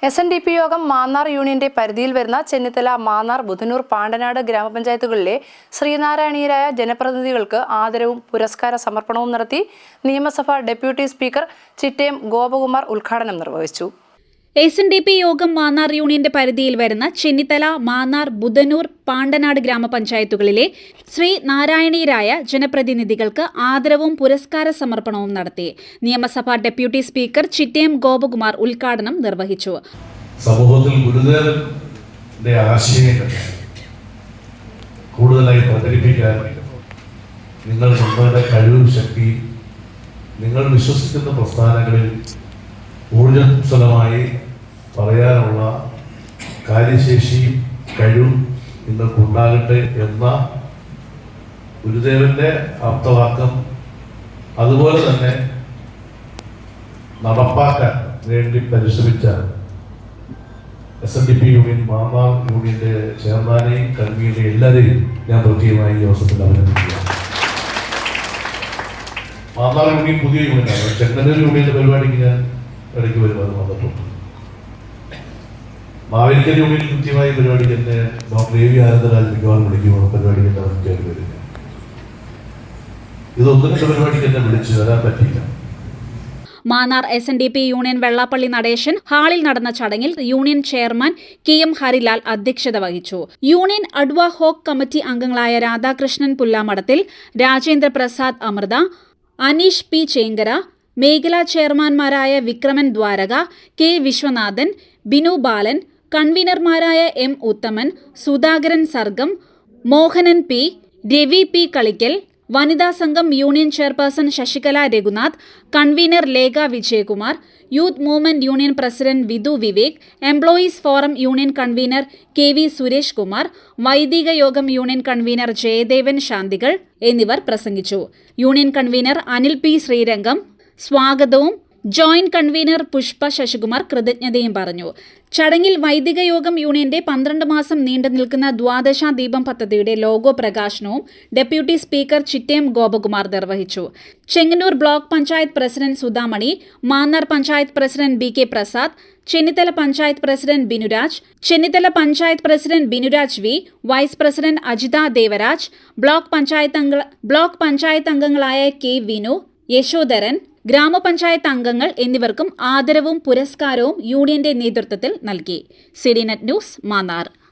SNDP യോഗം മാന്നാർ യൂണിയന്റെ പരിധിയിൽ വരുന്ന ചെന്നിത്തല, മാന്നാർ, ബുധനൂർ, പാണ്ടനാട് ഗ്രാമപഞ്ചായത്തുകളിലെ ശ്രീനാരായണീയരായ ജനപ്രതിനിധികൾക്ക് ആദരവും പുരസ്കാര സമർപ്പണവും നടത്തി. നിയമസഭാ ഡെപ്യൂട്ടി സ്പീക്കർ ചിറ്റയം ഗോപകുമാർ ഉദ്ഘാടനം നിർവഹിച്ചു. SNDP യോഗം മാന്നാർ യൂണിയന്റെ പരിധിയിൽ വരുന്ന ചെന്നിത്തല, മാന്നാർ, ബുധനൂർ, പാണ്ടനാട് ഗ്രാമപഞ്ചായത്തുകളിലെ ശ്രീനാരായണീയരായ ജനപ്രതിനിധികൾക്ക് ആദരവും പുരസ്കാര സമർപ്പണവും നടത്തി. നിയമസഭാ ഡെപ്യൂട്ടി സ്പീക്കർ ചിറ്റയം ഗോപകുമാർ ഉദ്ഘാടനം നിർവഹിച്ചു. സമൂഹത്തിൽ ഗുരുദേവന്റെ ആശയങ്ങൾ കൂടുതലായി പ്രചരിപ്പിക്കാൻ നിങ്ങൾ നിങ്ങളുടെ കഴിവും ശക്തി, നിങ്ങൾ വിശ്വസിക്കുന്ന പ്രസ്ഥാനങ്ങളിൽ ഊർജ്ജസ്വലമായി പറയാനുള്ള കാര്യശേഷി, കഴിവും നിങ്ങൾക്കുണ്ടാകട്ടെ എന്ന ഗുരുദേവന്റെ ആപ്തവാക്യം അതുപോലെ തന്നെ നടപ്പാക്കാൻ വേണ്ടി പരിശ്രമിച്ച SNDP യൂണിയൻ, മാന്നാർ യൂണിയന്റെ ചെയർമാനെയും കൺവീനറെയും എല്ലാവരെയും ഞാൻ പ്രത്യേകമായി ഈ അവസരത്തിൽ അഭിനന്ദിക്കുക. മാന്നാർ യൂണിയൻ പുതിയ യൂണിയനാണ്. ചെങ്ങന്നൂർ യൂണിയന്റെ പരിപാടിക്ക് ഞാൻ ഇടയ്ക്ക് വരുവാൻ വന്നിട്ടുണ്ട്. മാവേലിക്കര യൂണിയൻ കൃത്യമായ പരിപാടിക്ക് തന്നെ ഡോക്ടർ AV ആനന്ദരാജ് മിക്കവാറും വിളിക്കുമ്പോൾ പരിപാടിക്ക് എന്നെ കയറി വരിക. ഇതൊന്നും രണ്ട് പരിപാടിക്ക് എന്നെ വിളിച്ചു വരാൻ പറ്റിയില്ല. മാന്നാർ SNDP യൂണിയൻ വെള്ളാപ്പള്ളി നടേശൻ ഹാളിൽ നടന്ന ചടങ്ങിൽ യൂണിയൻ ചെയർമാൻ KM ഹരിലാൽ അധ്യക്ഷത വഹിച്ചു. യൂണിയൻ അഡ്വ ഹോക് കമ്മിറ്റി അംഗങ്ങളായ രാധാകൃഷ്ണൻ പുല്ലാമടത്തിൽ, രാജേന്ദ്ര പ്രസാദ് അമൃത, അനീഷ് P ചേങ്കര, മേഖലാ ചെയർമാൻമാരായ വിക്രമൻ ദ്വാരക, K വിശ്വനാഥൻ, ബിനു ബാലൻ, കൺവീനർമാരായ M ഉത്തമൻ, സുധാകരൻ സർഗം, മോഹനൻ P, രവി P കളിക്കൽ, വനിതാ സംഘം union chairperson Sasikala Raghunath, convener Lekha Vijayakumar, youth movement union president Vidhu Vivek, employees forum union convener KV Suresh Kumar, വൈദിക യോഗം യൂണിയൻ കൺവീനർ ജയദേവൻ ശാന്തികൾ എന്നിവർ പ്രസംഗിച്ചു. Union convener Anil P Sreerangam സ്വാഗതവും ജോയിന്റ് കൺവീനർ പുഷ്പ ശശികുമാർ കൃതജ്ഞതയും പറഞ്ഞു. ചടങ്ങിൽ വൈദിക യോഗം യൂണിയന്റെ 12 മാസം നീണ്ടു നിൽക്കുന്ന ദ്വാദശ ദീപം പദ്ധതിയുടെ ലോഗോ പ്രകാശനവും ഡെപ്യൂട്ടി സ്പീക്കർ ചിറ്റയം ഗോപകുമാർ നിർവഹിച്ചു. Chengannur block panchayat president Sudhamani, Mannar panchayat president BK Prasad, Chennithala panchayat president Binuraj, Chennithala panchayat president Binuraj V, vice president Ajitha Devaraj, block panchayat അംഗങ്ങളായ K വിനു, യശോധരൻ, ഗ്രാമപഞ്ചായത്ത് അംഗങ്ങൾ എന്നിവർക്കും ആദരവും പുരസ്കാരവും യൂണിയന്റെ നേതൃത്വത്തിൽ നൽകി. CDNet news, Mannar.